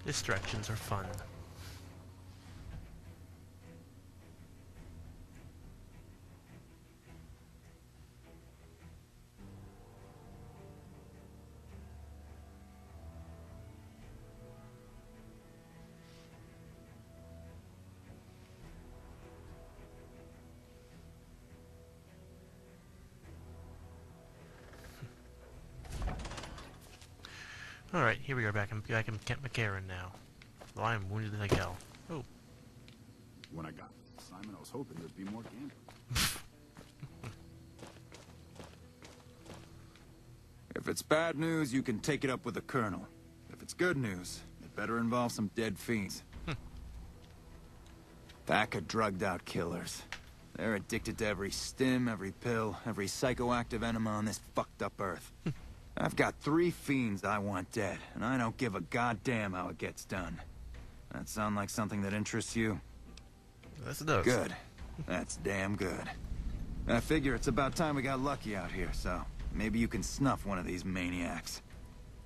Distractions are fun. Alright, here we are back in Camp McCarran now. Though I am wounded like hell. Oh. When I got Simon, I was hoping there'd be more gambling. If it's bad news, you can take it up with the Colonel. If it's good news, it better involve some dead fiends. Pack of drugged-out killers. They're addicted to every stim, every pill, every psychoactive enema on this fucked-up Earth. I've got 3 fiends I want dead, and I don't give a goddamn how it gets done. That sound like something that interests you? Yes, it does. Good. That's damn good. I figure it's about time we got lucky out here, so maybe you can snuff one of these maniacs.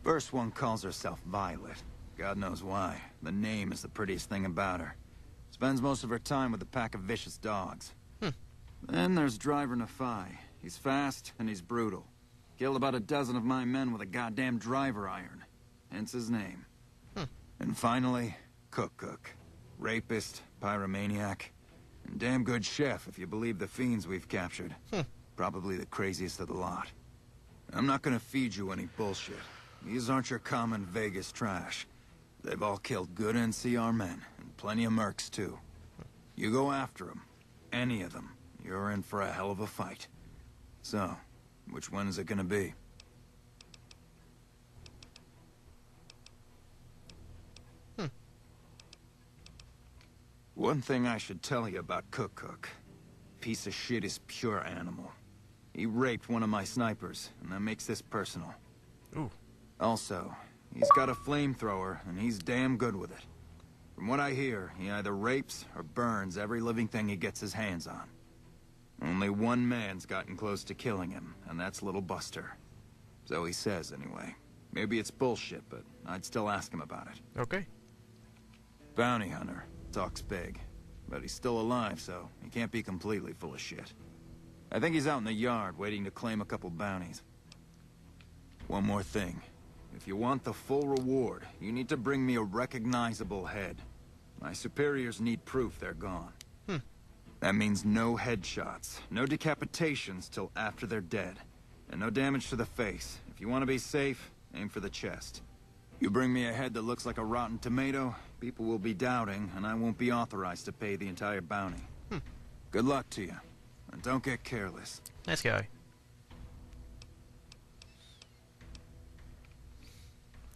First one calls herself Violet. God knows why. The name is the prettiest thing about her. Spends most of her time with a pack of vicious dogs. Then there's Driver Nafai. He's fast and he's brutal. Killed about a dozen of my men with a goddamn driver iron. Hence his name. And finally, Cook. Rapist, pyromaniac, and damn good chef if you believe the fiends we've captured. Probably the craziest of the lot. I'm not gonna feed you any bullshit. These aren't your common Vegas trash. They've all killed good NCR men, and plenty of mercs too. You go after them, any of them, you're in for a hell of a fight. So, which one is it gonna be? One thing I should tell you about Cook. Piece of shit is pure animal. He raped one of my snipers, and that makes this personal. Ooh. Also, he's got a flamethrower, and he's damn good with it. From what I hear, he either rapes or burns every living thing he gets his hands on. Only one man's gotten close to killing him, and that's Little Buster. So he says, anyway. Maybe it's bullshit, but I'd still ask him about it. Okay. Bounty hunter. Talks big. But he's still alive, so he can't be completely full of shit. I think he's out in the yard, waiting to claim a couple bounties. One more thing. If you want the full reward, you need to bring me a recognizable head. My superiors need proof they're gone. That means no headshots, no decapitations till after they're dead, and no damage to the face. If you want to be safe, aim for the chest. You bring me a head that looks like a rotten tomato, people will be doubting, and I won't be authorized to pay the entire bounty. Good luck to you, and don't get careless. Nice guy.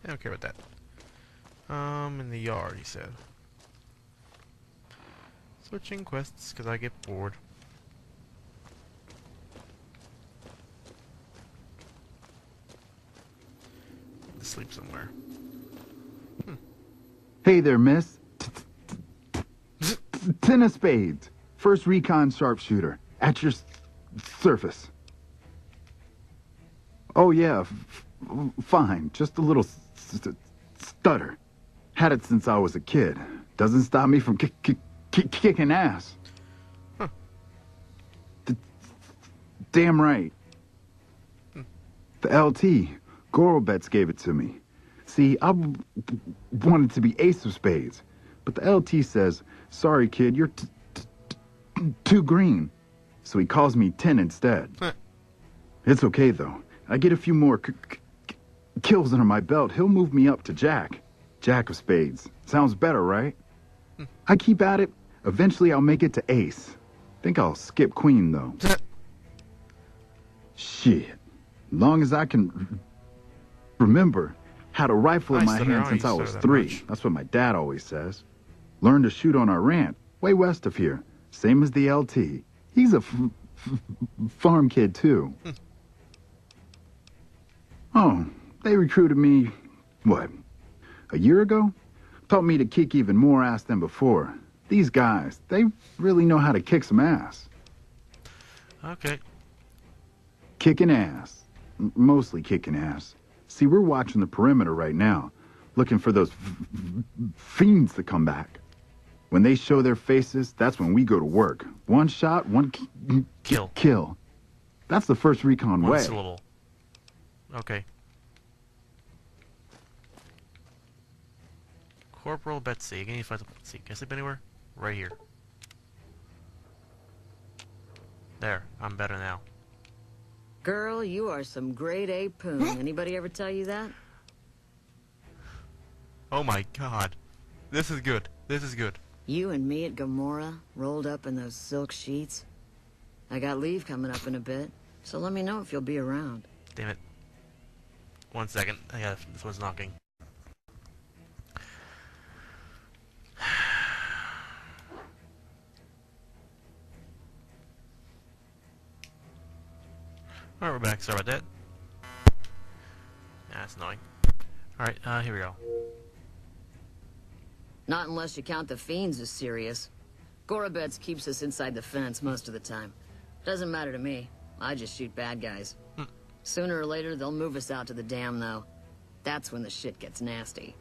I don't care about that. In the yard, he said. Switching quests, because I get bored. To sleep somewhere. Hey there, miss. Ten of spades. First recon sharpshooter. At your surface. Oh yeah, fine. Just a little stutter. Had it since I was a kid. Doesn't stop me from kicking ass. Damn right. The LT, Gorobetz gave it to me. See, I wanted to be ace of spades, but the LT says, sorry kid, you're too green. So he calls me 10 instead. It's okay though. I get a few more kills under my belt. He'll move me up to Jack. Jack of spades. Sounds better, right? I keep at it. Eventually I'll make it to ace. Think I'll skip queen though. Shit. Long as I can remember, had a rifle in my hand since I was 3. That's what my dad always says. Learned to shoot on our ranch, way west of here. Same as the LT. He's a farm kid too. Oh, they recruited me, what, a year ago? Taught me to kick even more ass than before. These guys, they really know how to kick some ass. Okay. Kicking ass. Mostly kicking ass. See, we're watching the perimeter right now. looking for those fiends to come back. When they show their faces, that's when we go to work. One shot, one kill. That's the first recon One way. syllable. Okay. Corporal Betsy. Again, you find the Betsy. Can I sleep anywhere? Right here. There. I'm better now. Girl, you are some grade A poon. Anybody ever tell you that? Oh my god. This is good. This is good. You and me at Gomorrah, rolled up in those silk sheets. I got leave coming up in a bit, so let me know if you'll be around. Damn it. 1 second. Yeah, this one's knocking. Alright, we're back. Sorry about that. That's annoying. Alright, here we go. Not unless you count the fiends as serious. Gorobetz keeps us inside the fence most of the time. Doesn't matter to me. I just shoot bad guys. Sooner or later, they'll move us out to the dam, though. That's when the shit gets nasty.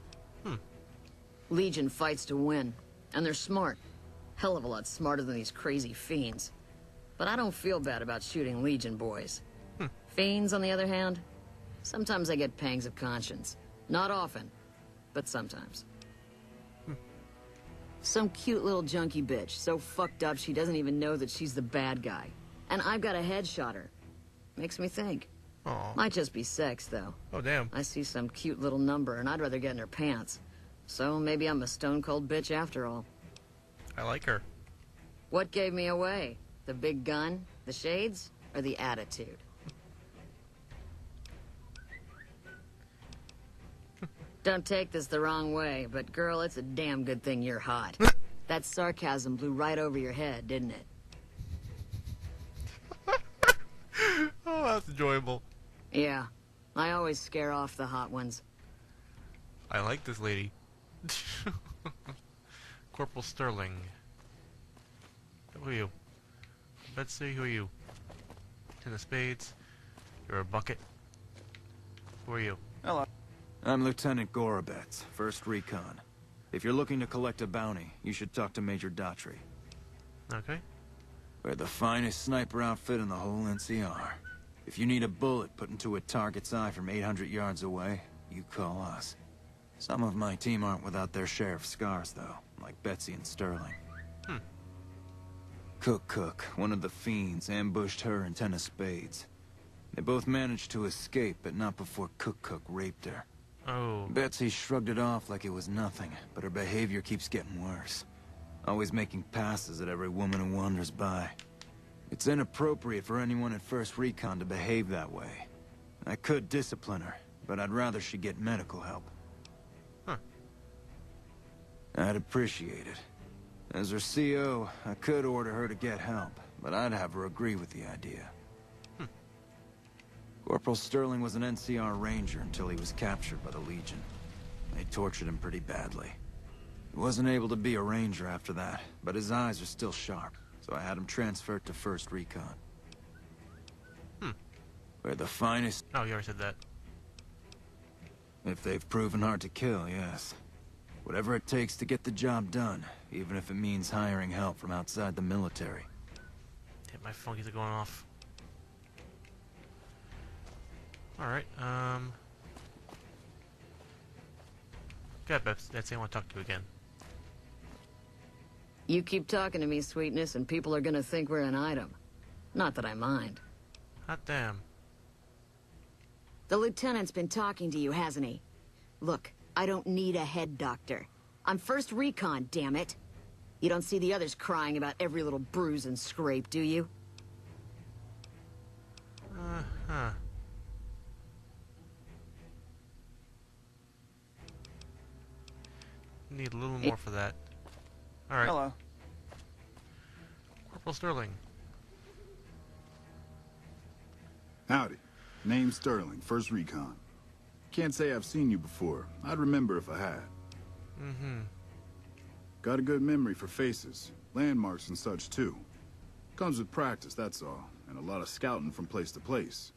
Legion fights to win, and they're smart. Hell of a lot smarter than these crazy fiends. But I don't feel bad about shooting Legion boys. Fiends, on the other hand, sometimes I get pangs of conscience. Not often, but sometimes. Some cute little junkie bitch, so fucked up she doesn't even know that she's the bad guy. And I've got a headshot her. Makes me think. Aww. Might just be sex, though. Oh, damn. I see some cute little number, and I'd rather get in her pants. So maybe I'm a stone-cold bitch after all. I like her. What gave me away? The big gun, the shades, or the attitude? Don't take this the wrong way, but girl, it's a damn good thing you're hot. That sarcasm blew right over your head, didn't it? Oh, that's enjoyable. Yeah, I always scare off the hot ones. I like this lady. Corporal Sterling. Who are you? Betsy, who are you? Ten of spades. You're a bucket. Who are you? Hello. I'm Lieutenant Gorobetz, 1st Recon. If you're looking to collect a bounty, you should talk to Major Daughtry. Okay. We're the finest sniper outfit in the whole NCR. If you need a bullet put into a target's eye from 800 yards away, you call us. Some of my team aren't without their share of scars, though, like Betsy and Sterling. Cook, one of the fiends, ambushed her and 10 of spades. They both managed to escape, but not before Cook raped her. Oh. Betsy shrugged it off like it was nothing, but her behavior keeps getting worse. Always making passes at every woman who wanders by. It's inappropriate for anyone at 1st Recon to behave that way. I could discipline her, but I'd rather she get medical help. I'd appreciate it. As her CO, I could order her to get help, but I'd have her agree with the idea. Corporal Sterling was an NCR ranger until he was captured by the Legion. They tortured him pretty badly. He wasn't able to be a ranger after that, but his eyes are still sharp, so I had him transferred to 1st Recon. We're the finest... Oh, you already said that. If they've proven hard to kill, yes. Whatever it takes to get the job done, even if it means hiring help from outside the military. Damn, my phone keeps going off. Alright, God, Betsy, I want to talk to you again. You keep talking to me, sweetness, and people are gonna think we're an item. Not that I mind. Hot damn. The lieutenant's been talking to you, hasn't he? Look, I don't need a head doctor. I'm 1st Recon, damn it. You don't see the others crying about every little bruise and scrape, do you? Need a little more for that. Alright. Hello. Corporal Sterling. Howdy. Name's Sterling, 1st Recon. Can't say I've seen you before. I'd remember if I had. Got a good memory for faces, landmarks and such too. Comes with practice, that's all, and a lot of scouting from place to place.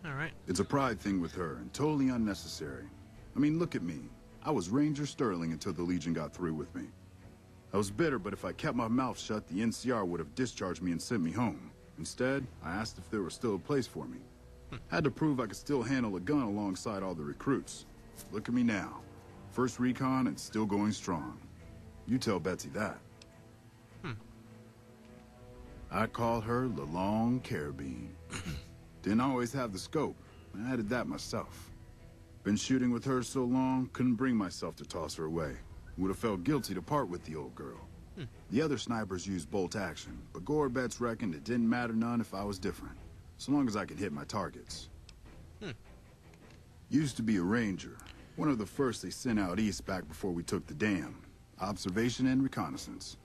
Alright. It's a pride thing with her, and totally unnecessary. I mean, look at me. I was Ranger Sterling until the Legion got through with me. I was bitter, but if I kept my mouth shut, the NCR would have discharged me and sent me home. Instead, I asked if there was still a place for me. Had to prove I could still handle a gun alongside all the recruits. Look at me now. First recon and still going strong. You tell Betsy that. I call her the Long Carabine. Didn't always have the scope. I added that myself. Been shooting with her so long, couldn't bring myself to toss her away. Would have felt guilty to part with the old girl. The other snipers used bolt action, but Gorobetz reckoned it didn't matter none if I was different, so long as I could hit my targets. Used to be a ranger, one of the first they sent out east back before we took the dam. Observation and reconnaissance.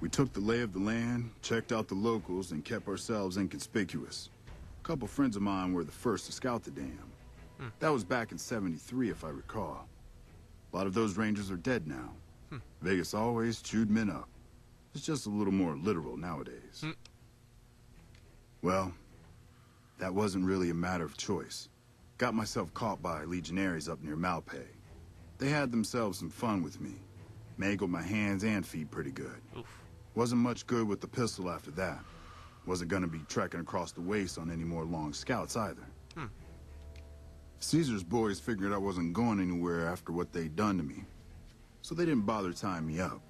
We took the lay of the land, checked out the locals, and kept ourselves inconspicuous. A couple friends of mine were the first to scout the dam. That was back in '73, if I recall. A lot of those rangers are dead now. Vegas always chewed men up. It's just a little more literal nowadays. Well, that wasn't really a matter of choice. Got myself caught by legionaries up near Malpay. They had themselves some fun with me. Mangled my hands and feet pretty good. Oof. Wasn't much good with the pistol after that. Wasn't gonna be trekking across the waste on any more long scouts either. Caesar's boys figured I wasn't going anywhere after what they'd done to me. So they didn't bother tying me up.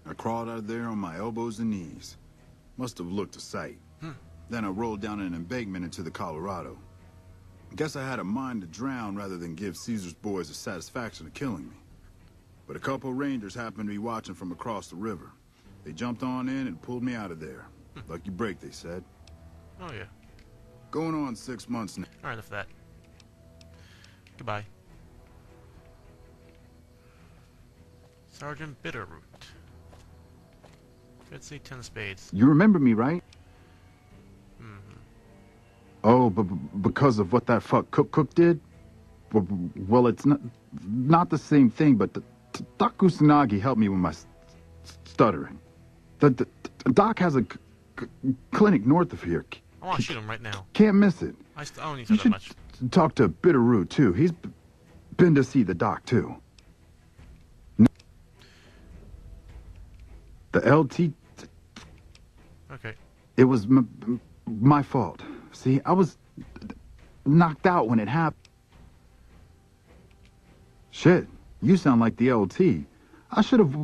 I crawled out of there on my elbows and knees. Must have looked a sight. Then I rolled down an embankment into the Colorado. Guess I had a mind to drown rather than give Caesar's boys the satisfaction of killing me. But a couple of rangers happened to be watching from across the river. They jumped on in and pulled me out of there. Lucky break, they said. Oh, yeah. Going on 6 months now. Alright, enough of that. Goodbye. Sergeant Bitterroot. Betsy, 10 spades. You remember me, right? Oh, but because of what that fuck Cook did? Well, it's not the same thing, but Doc Kusanagi helped me with my stuttering. The Doc has a clinic north of here. I want to shoot him right now. Can't miss it. I don't need You to that should much. talk to Bitterroot, too. He's been to see the Doc, too. The LT... Okay. It was my fault. See, I was knocked out when it happened. Shit, you sound like the LT. I should have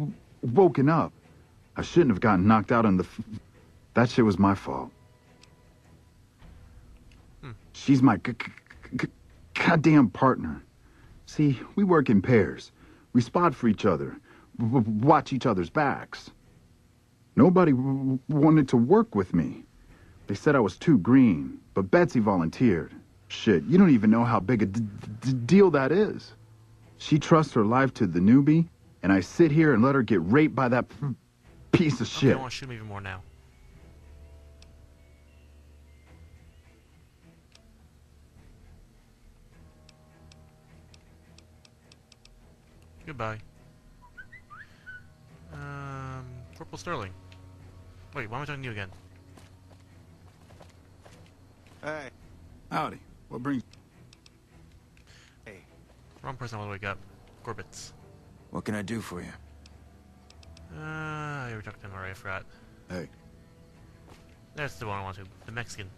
woken up. I shouldn't have gotten knocked out on the... That shit was my fault. She's my goddamn partner. See, we work in pairs. We spot for each other. Watch each other's backs. Nobody wanted to work with me. They said I was too green, but Betsy volunteered. Shit, you don't even know how big a deal that is. She trusts her life to the newbie, and I sit here and let her get raped by that piece of shit. I want to shoot him even more now. Goodbye. Corporal Sterling. Wait, why am I talking to you again? Hey. Howdy. What brings... Hey. Wrong person I want to wake up. Gorobetz. What can I do for you? I talked to him already, I forgot. Hey. That's the one I want to. The Mexican.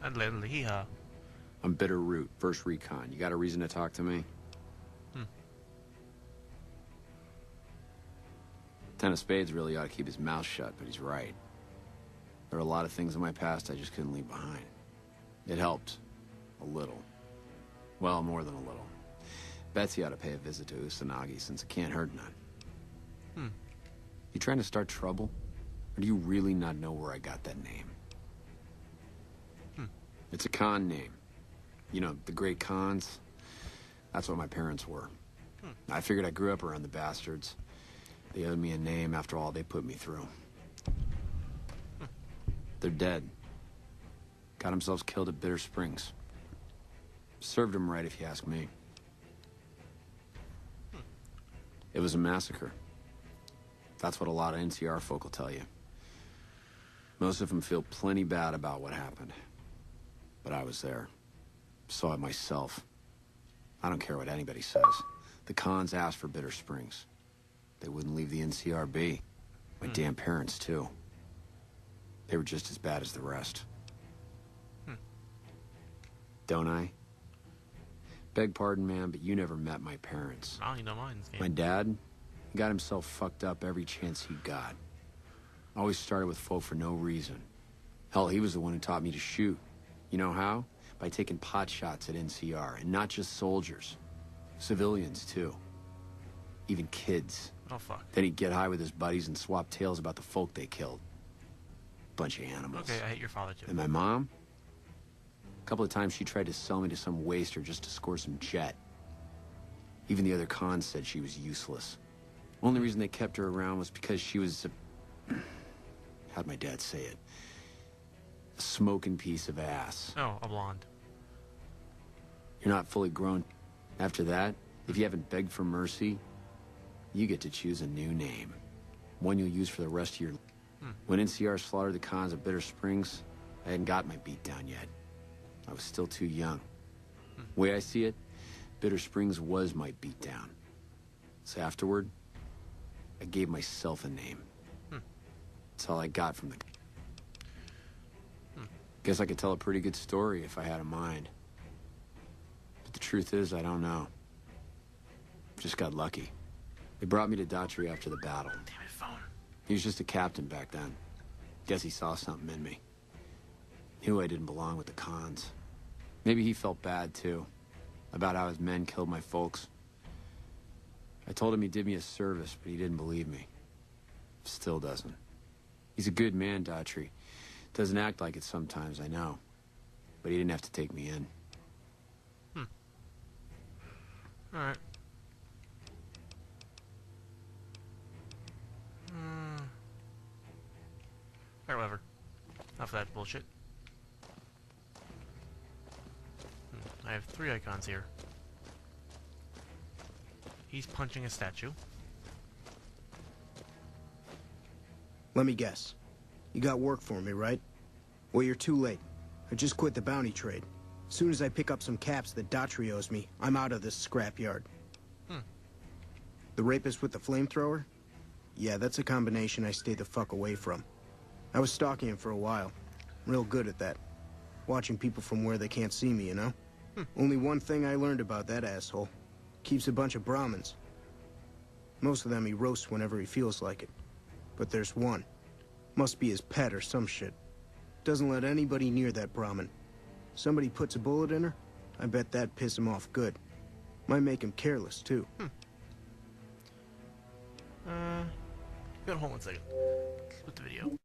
And hee-haw. I'm Bitterroot, first recon. You got a reason to talk to me? Ten of Spades really ought to keep his mouth shut, but he's right. There are a lot of things in my past I just couldn't leave behind. It helped. A little. Well, more than a little. Betsy ought to pay a visit to Kusanagi, since it can't hurt none. You trying to start trouble? Or do you really not know where I got that name? It's a con name. You know, the great cons? That's what my parents were. I figured I grew up around the bastards. They owed me a name after all they put me through. They're dead. Got themselves killed at Bitter Springs. Served them right, if you ask me. It was a massacre. That's what a lot of NCR folk will tell you. Most of them feel plenty bad about what happened. But I was there. Saw it myself. I don't care what anybody says. The cons asked for Bitter Springs. They wouldn't leave the NCR be. My damn parents, too. They were just as bad as the rest. Don't I? Beg pardon, man, but you never met my parents. Oh, you know mine's game. My dad, he got himself fucked up every chance he got. Always started with folk for no reason. Hell, he was the one who taught me to shoot. You know how? By taking pot shots at NCR, and not just soldiers. Civilians, too. Even kids. Oh, fuck. Then he'd get high with his buddies and swap tales about the folk they killed. Bunch of animals. Okay, I hate your father, too. And my mom? A couple of times she tried to sell me to some waster just to score some jet. Even the other cons said she was useless. Only reason they kept her around was because she was how'd my dad say it? A smoking piece of ass. Oh, a blonde. You're not fully grown. After that, if you haven't begged for mercy, you get to choose a new name. One you'll use for the rest of your... When NCR slaughtered the cons of Bitter Springs, I hadn't got my beat down yet. I was still too young. Way I see it, Bitter Springs was my beat down. So afterward, I gave myself a name. That's all I got from the... Guess I could tell a pretty good story if I had a mind. But the truth is, I don't know. Just got lucky. They brought me to Daughtry after the battle. Damn it, phone. He was just a captain back then. Guess he saw something in me. Knew I didn't belong with the cons. Maybe he felt bad, too. About how his men killed my folks. I told him he did me a service, but he didn't believe me. Still doesn't. He's a good man, Daughtry. Doesn't act like it sometimes, I know. But he didn't have to take me in. Alright. Alright, whatever. Enough of that bullshit. I have 3 icons here. He's punching a statue. Let me guess. You got work for me, right? Well, you're too late. I just quit the bounty trade. As soon as I pick up some caps that Daughtry owes me, I'm out of this scrapyard. The rapist with the flamethrower? Yeah, that's a combination I stay the fuck away from. I was stalking him for a while. Real good at that. Watching people from where they can't see me, you know? Only one thing I learned about that asshole. Keeps a bunch of Brahmins. Most of them he roasts whenever he feels like it. But there's one. Must be his pet or some shit. Doesn't let anybody near that Brahmin. Somebody puts a bullet in her, I bet that'd piss him off good. Might make him careless, too. Hold on 1 second. Split the video.